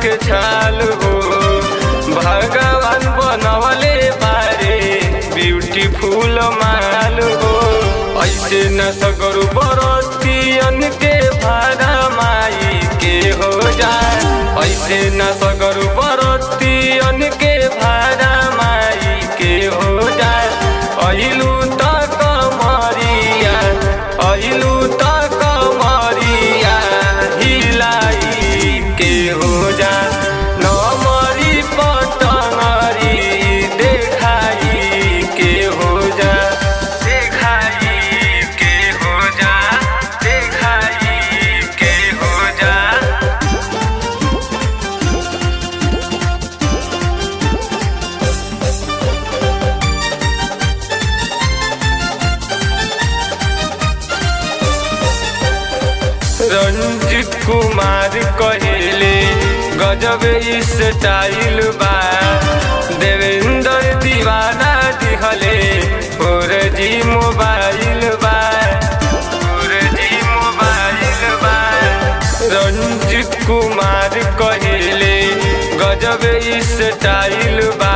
के छाल हो भगवान बनवले बारे ब्यूटीफुल माल हो। ऐसे न सगरु बरतियन के भाड़ा माई के हो जाए, ऐसे न सगरु बरतियन के भाड़ा माई के हो जाए। अहिलू तक मरिया, अहिलू तक मरिया हिलाई के हो जाए। न मरी पटंगरी देखाई के हो जाए, देखाई के हो जाए, देखाई के हो जाए। रंजित कुमार कहेले गजब स्टाइल बा, देवेंद्र दीवाना दिखले 4G मोबाइल बा, 4G मोबाइल बा। रंजित कुमार कहेले गजब स्टाइल बा,